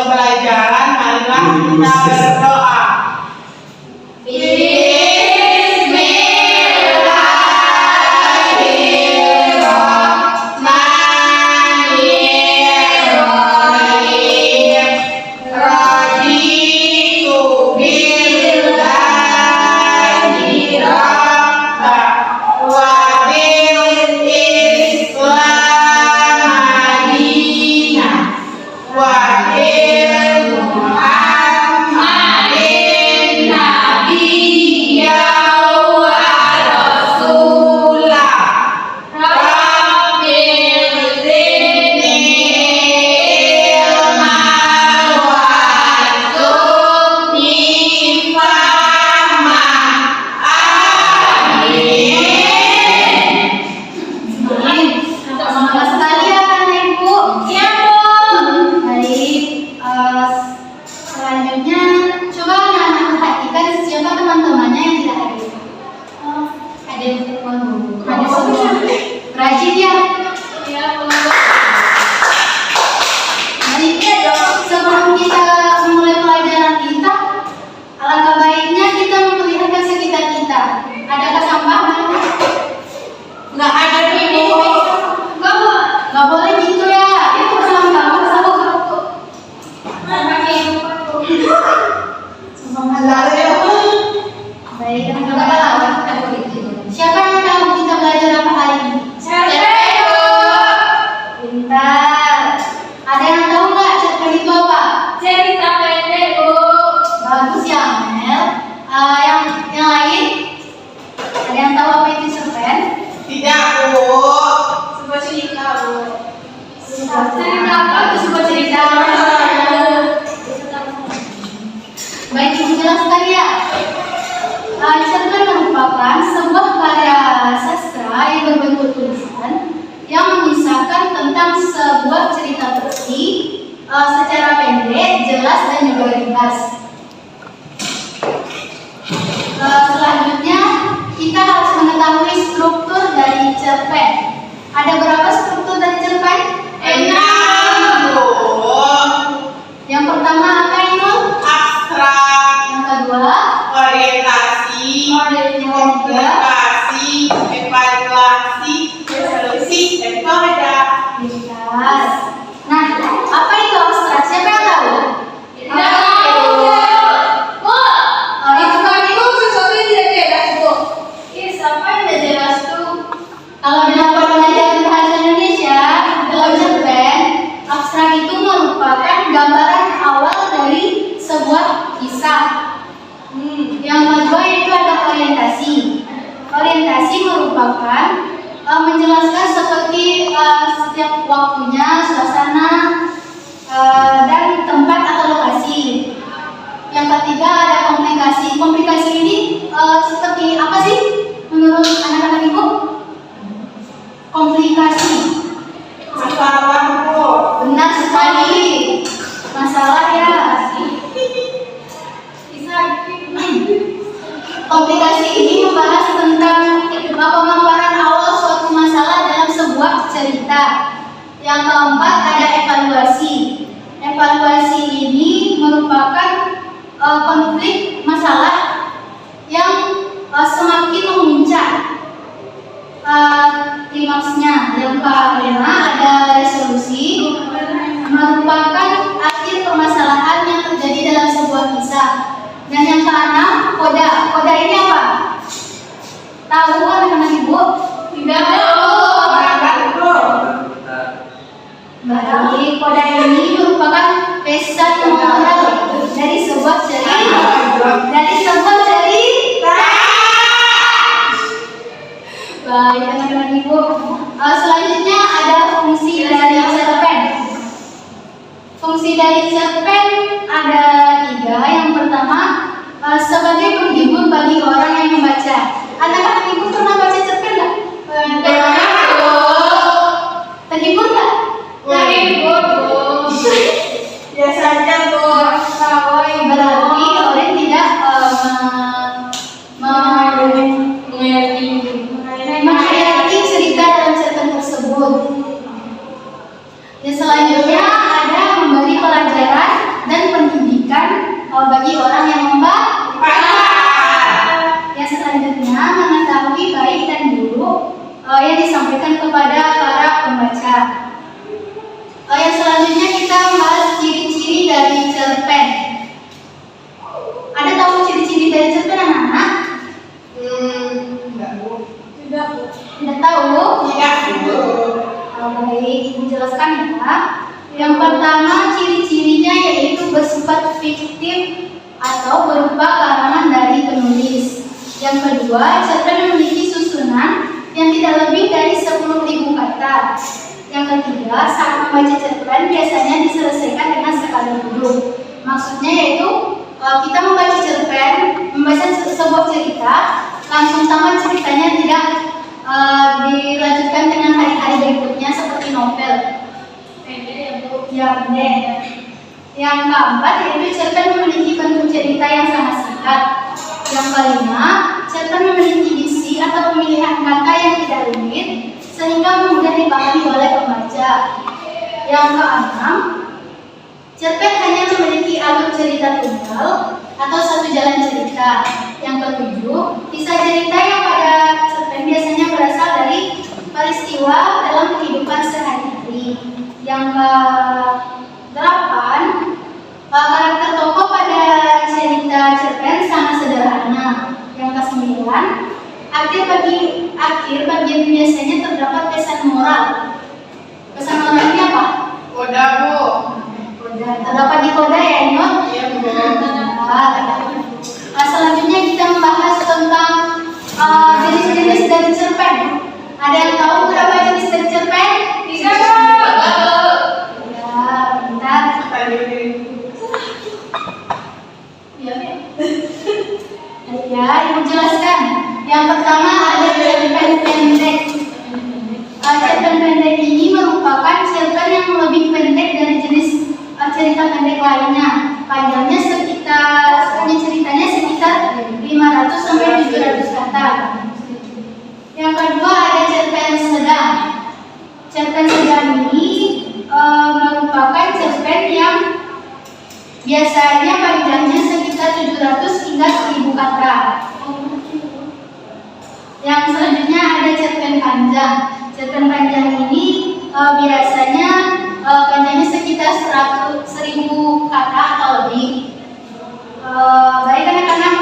pembelajaran, marilah kita berdoa. Rajin ya. Sebelum kita memulai pelajaran kita, alangkah baiknya kita memperlihatkan sekitar kita. Adakah sampah? Nggak ada ini. Nggak boleh gitu ya. Itu sampah. Baik, siapa yang tahu kita belajar apa hari ini? Pintar. Ada yang tahu nggak cerpen itu apa? Cerita pendek, Bu. Bagus ya, Mel. Yang lain? Ada yang tahu apa itu cerpen? Tidak, Bu. Sebuah cerita, Bu. Cerita apa? Itu sebuah cerita. Baik, menjelaskan ya. Cerpen merupakan sebuah karya sastra yang berbentuk tulisan yang mengisahkan tentang sebuah cerita fiksi secara pendek, jelas dan juga ringkas. Selanjutnya kita harus mengetahui struktur dari cerpen. Ada berapa struktur dari cerpen? 6, Bu. Yang pertama apa itu? Abstrak, Yang kedua? orientasi, komunikasi, evaluasi, resolusi, dan koda. Ringkas. Nah, apa itu abstrak? Siapa yang tahu? Itu sesuatu yang tidak jelas, Bu. Siapa yang tidak jelas tuh? Kalau dalam pelajaran bahasa Indonesia, dalam cerpen, abstrak itu merupakan gambaran awal dari sebuah kisah. Yang kedua itu ada orientasi. Orientasi merupakan menjelaskan seperti setiap waktunya, suasana, dan tempat atau lokasi. Yang ketiga ada komunikasi. Komunikasi ini seperti apa sih menurut anak-anak Ibu? Komplikasi. Masalah, Bu. Benar sekali. Masalah ya. Komplikasi ini membahas tentang pemaparan awal suatu masalah dalam sebuah cerita. Yang keempat ada evaluasi. Evaluasi ini merupakan konflik masalah yang semakin memuncak. Klimaksnya. Yang kelima ada resolusi, merupakan akhir permasalahan yang terjadi dalam sebuah kisah. Dan yang keenam, koda. Koda ini apa? Tahu anak-anak Ibu? Tidak tahu. Berarti koda ini merupakan pesan moral dari sebuah cerita. Baik, anak-anak Ibu. Selanjutnya ada fungsi dari cerpen. Fungsi dari cerpen ada 3. Yang pertama, sebagai penghibur bagi orang yang membaca. Anak-anak Ibu pernah baca cerpen nggak? Terhibur nggak? Terhibur, Bu. Biasanya, Bu. Berarti orang tidak menghayati cerita dalam cerpen tersebut. Dan selanjutnya ada memberi pelajaran Baik, Ibu jelaskan ya. Yang pertama, ciri-cirinya yaitu bersifat fiktif atau berupa karangan dari penulis. Yang kedua, cerpen memiliki susunan yang tidak lebih dari 10.000 kata. Yang ketiga, saat membaca cerpen biasanya diselesaikan dengan sekali duduk. Maksudnya yaitu kita membaca cerpen, membaca sebuah cerita, langsung tamat ceritanya, tidak dilanjutkan dengan hari-hari berikutnya seperti novel. Pendek ya Bu. Ya, benar. Yang keempat yaitu cerpen memiliki bentuk cerita yang sangat singkat. Yang kelima, cerpen memiliki diksi atau pemilihan kata yang tidak rumit sehingga mudah dipahami oleh pembaca. Yang keenam, cerpen hanya memiliki alur cerita tunggal atau satu jalan cerita. Yang ketujuh, kisah cerita yang pada cerpen biasanya berasal dari peristiwa dalam kehidupan sehari-hari. Yang ke-8, karakter tokoh pada cerita cerpen sangat sederhana. Yang ke-9, akhir bagian biasanya terdapat pesan moral. Pesan moral ini apa? Koda, Bu. Koda. Terdapat di koda ya, Inot? Iya, Bu. Selanjutnya kita membahas tentang jenis-jenis dari cerpen. Ada yang tahu berapa jenis dari cerpen? 3 Bu. Ya, bentar. Ya, Ibu jelaskan. Yang pertama ada cerpen pendek. Cerpen pendek ini merupakan cerpen yang lebih pendek dari jenis cerita pendek lainnya. Panjangnya ceritanya sekitar 500 sampai 700 kata. Yang kedua ada cerpen sedang. Cerpen sedang ini merupakan cerpen yang biasanya panjangnya sekitar 700 hingga 1000 kata. Yang selanjutnya ada cerpen panjang. Cerpen panjang ini biasanya panjangnya sekitar 1000 kata atau lebih. Baik anak-anak,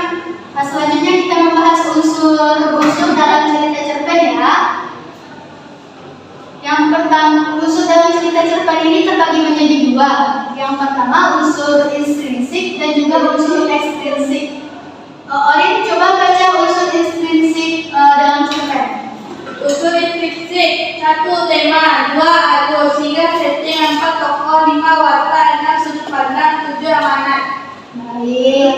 selanjutnya kita membahas unsur dalam cerita cerpen ya. Yang pertama, unsur dalam cerita cerpen ini terbagi menjadi dua. Yang pertama unsur intrinsik dan juga unsur ekstrinsik. Orin coba baca unsur intrinsik dalam cerpen. Unsur intrinsik 1 tema, 2 alur, 3 setting, 4 tokoh, 5 watak, 6 sudut pandang, 7 amanat. Baik.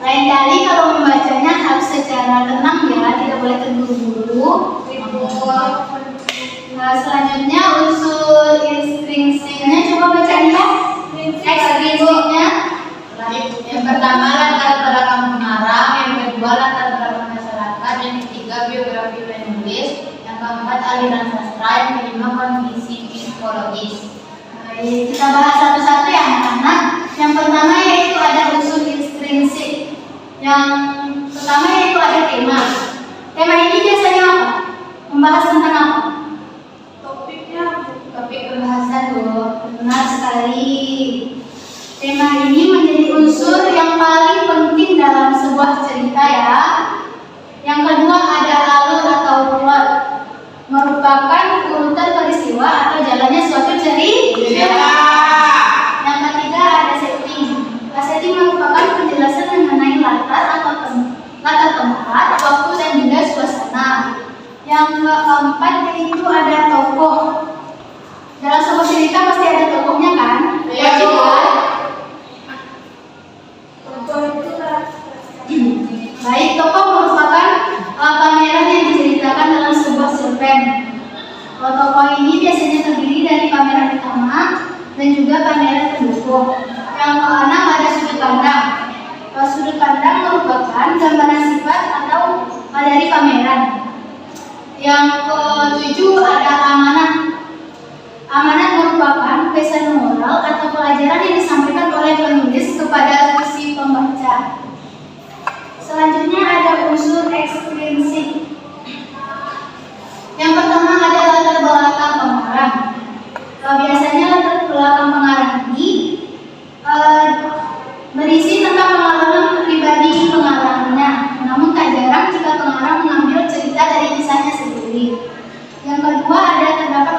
Lain kali kalau membacanya harus secara tenang ya, tidak boleh terburu-buru. Selanjutnya unsur intrinsiknya coba baca ya. Ekstrinsiknya. Yang pertama latar belakang pengarang, yang kedua latar belakang masyarakat, yang ketiga biografi penulis, yang keempat aliran sastra, yang kelima kondisi psikologis. Baik, kita bahas satu-satu ya anak-anak. Yang pertama yaitu ada unsur intrinsik. Yang pertama yaitu ada tema. Tema ini biasanya apa? Membahas tentang apa? Topiknya Topik pembahasan Bu. Benar sekali. Tema ini menjadi unsur yang paling penting dalam sebuah cerita ya. Yang kedua ada alur atau plot, merupakan urutan peristiwa atau jalannya suatu cerita. Yang ketiga ada setting. Setting merupakan penjelasan mengenai latar tempat, waktu dan juga suasana. Yang keempat yaitu ada tokoh. Dalam sebuah cerita pasti ada tokohnya kan? Iya, Wajib Bu. kan? Baik, tokoh merupakan pameran yang diceritakan dalam sebuah cerpen. Tokoh ini biasanya terdiri dari pameran utama dan juga pameran pendukung. Yang keenam ada sudut pandang. Sudut pandang merupakan gambaran sifat atau dari pameran. Yang ketujuh ada amanat. Amanat merupakan pesan moral atau pelajaran yang disampaikan oleh penulis kepada si pembaca. Selanjutnya ada unsur ekstrinsik. Yang pertama ada latar belakang pengarang. Biasanya latar belakang pengarang ini berisi tentang pengalaman pribadi pengarangnya. Namun tak jarang jika pengarang mengambil cerita dari kisahnya sendiri. Yang kedua ada terdapat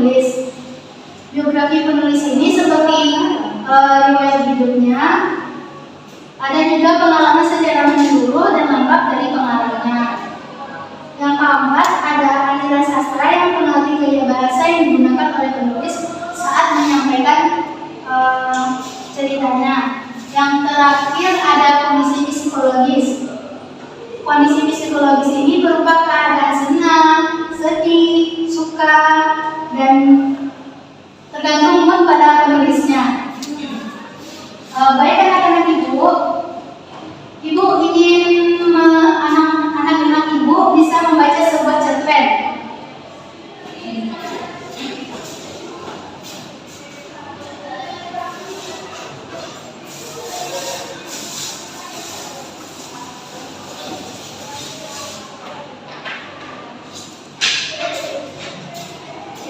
penulis. Biografi penulis ini seperti riwayat hidupnya, ada juga pengalaman secara menyeluruh dan lengkap dari pengarangnya. Yang keempat, ada aliran sastra yang mengerti gaya bahasa yang digunakan oleh penulis saat menyampaikan ceritanya. Yang terakhir ada kondisi psikologis. Kondisi psikologis ini berupa keadaan senang, sedih, suka, dan tergantung mood pada penulisnya. Baik anak-anak ibu ingin anak-anak ibu bisa membaca sebuah cerpen.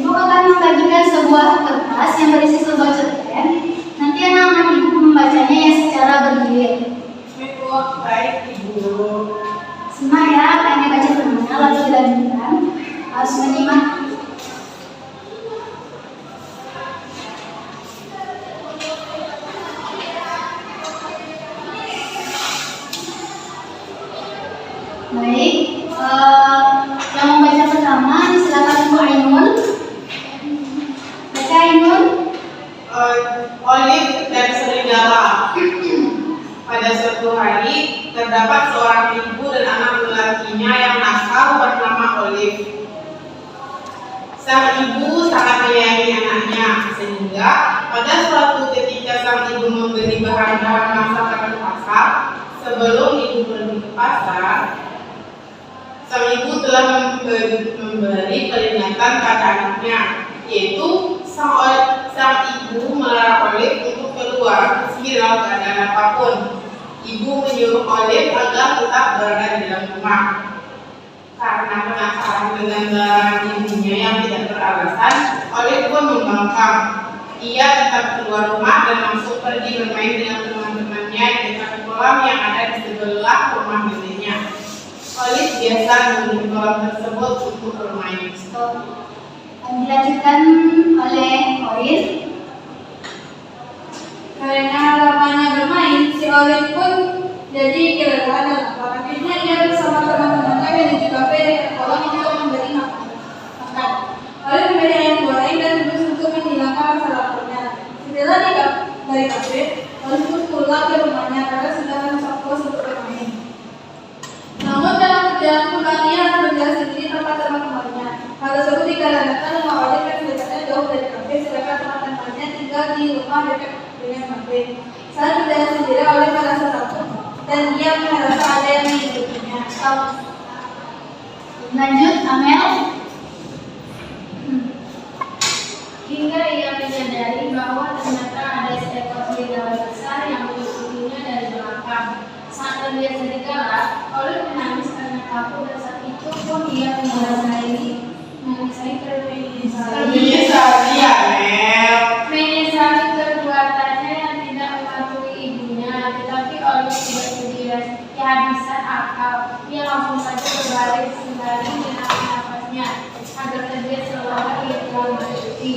Ibu akan membagikan sebuah kertas yang berisi sebuah cerpen. Nanti anak-anak ibu membacanya ya secara bergilir. Baik Ibu. Simak ya, kami baca temannya lalu dilanjutkan. Harus menyimak. Baik, yang membaca pertama silakan Ibu Ainun. Baca Ainun. Olive dan serigala. Pada suatu hari, terdapat seorang ibu dan anak lelakinya yang nakal bernama Olive. Sang ibu sangat menyayangi anaknya, sehingga pada suatu ketika sang ibu membeli bahan-bahan masakan ke pasar. Sebelum ibu pergi ke pasar, sang ibu telah memberi peringatan pada anaknya, yaitu sang ibu melarang Olive untuk keluar meski dalam keadaan apapun. Ibu menyuruh Olive agar tetap berada di dalam rumah. Karena penasaran dengan larangan ibunya yang tidak beralasan, Olive pun membangkang. Ia tetap keluar rumah dan langsung pergi bermain dengan teman-temannya di dekat kolam yang ada di sebelah rumah neneknya. Olive biasa mengunjungi kolam tersebut untuk bermain. Dilanjutkan oleh Orin. Karena lamanya bermain, si Olive pun jadi kelelahan dan lapar. Akhirnya ia bersama teman-temannya menuju kafe dekat kolam untuk memberi makan. Olive memberi ayam goreng dan terus untuk menghilangkan rasa laparnya. Setelah dari kafe, Olive pun pulang ke rumahnya karena sudah merasa puas untuk bermain. Namun dalam perjalanan pulang ia harus berjalan sendiri tanpa teman-temannya. Hal tersebut dikarenakan rumah Olive yang dekatnya jauh dari kafe, sedangkan teman-temannya tinggal di rumah dekat dengan kafe. Saat berjalan sendiri, Olive merasa takut dan dia merasa ada yang mengikutinya. Lanjut, Amel. Hingga ia menyadari bahwa ternyata ada seekor serigala besar yang mengikutinya dari belakang. Saat melihat serigala, Olive menangis karena takut dan saat itu pun ia menyesali perbuatannya yang tidak mematuhi ibunya. Tetapi Olive tidak sedih kehabisan akal. Ia langsung saja berbalik sembari menarik nafasnya agar terlihat seolah ia telah mati.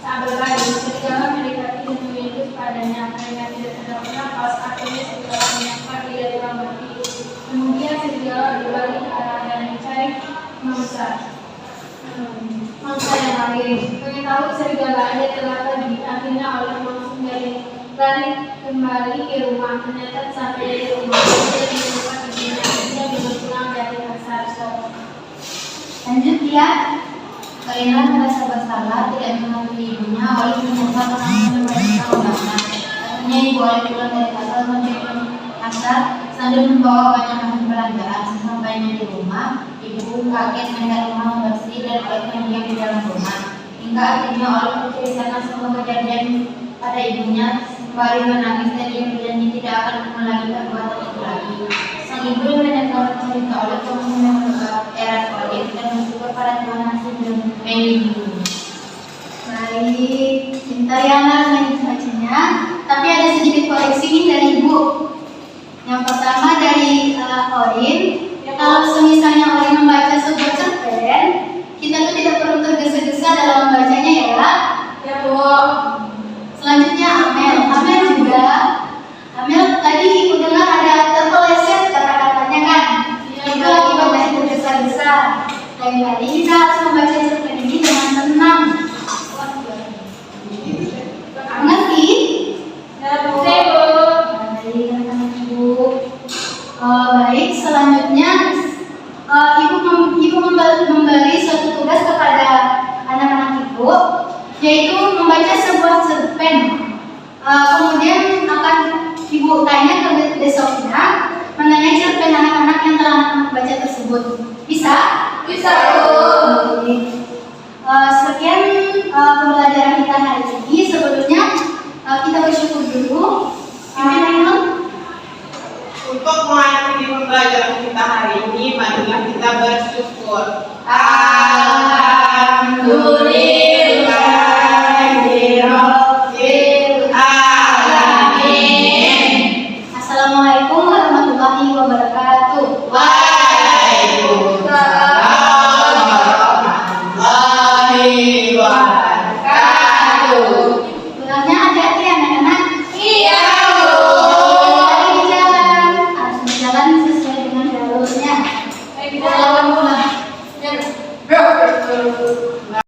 Saat berlari, serigala mendekati dan menyentuh padanya. Karena tidak sedang bernafas, akhirnya serigala menyangka ia telah mati. Kemudian serigala berbalik ke arah dan mencari mangsa yang lain. Mengetahui serigala ada telah pergi, akhirnya Olive langsung lari kembali ke rumah. Ternyata sampai di rumah, dia menemukan ibunya. Dia belum pulang dari pasar. Lanjut ya. Karena merasa bersalah tidak mematuhi ibunya, Olive menemukan orang yang mereka obatnya. Akhirnya ibu Olive pulang dari pasar pasar sambil membawa banyak bahan belanjaan. Sesampainya di rumah, ibu kaget melihat rumah bersih dan Olive yang diam di dalam rumah. Hingga akhirnya Olive menceritakan semua kejadian pada ibunya sembari menangis dan ia berjanji tidak akan mengulangi perbuatan itu lagi. Sang ibu yang mendengar cerita Olive kemudian menebak erat Olive dan bersyukur pada Tuhan hasil dan melindungi. Baik, pintar ya anak lanjut bacanya. Tapi ada sedikit koreksi nih dari ibu. Yang pertama dari Orin. Kalau semisalnya Orin membaca sebuah cerpen, kita tuh tidak perlu tergesa-gesa dalam membacanya ya. yaitu membaca sebuah cerpen. Kemudian akan Ibu tanya ke besoknya mengenai cerpen anak-anak yang telah anak baca tersebut. Bisa? Bisa, Bu. Oke. Sekian pembelajaran kita hari ini. Sebelumnya kita bersyukur dulu. Amin. Untuk mengakhiri pembelajaran kita hari ini, marilah kita bersyukur. Alhamdulillahirabbil alamin. Assalamualaikum warahmatullahi wabarakatuh. Waalaikumsalam warahmatullahi wabarakatuh. Pulangnya hati-hati anak-anak. Iya, Lagi di jalan harus berjalan sesuai dengan jalurnya. Baik, Pulang pulang. Bu.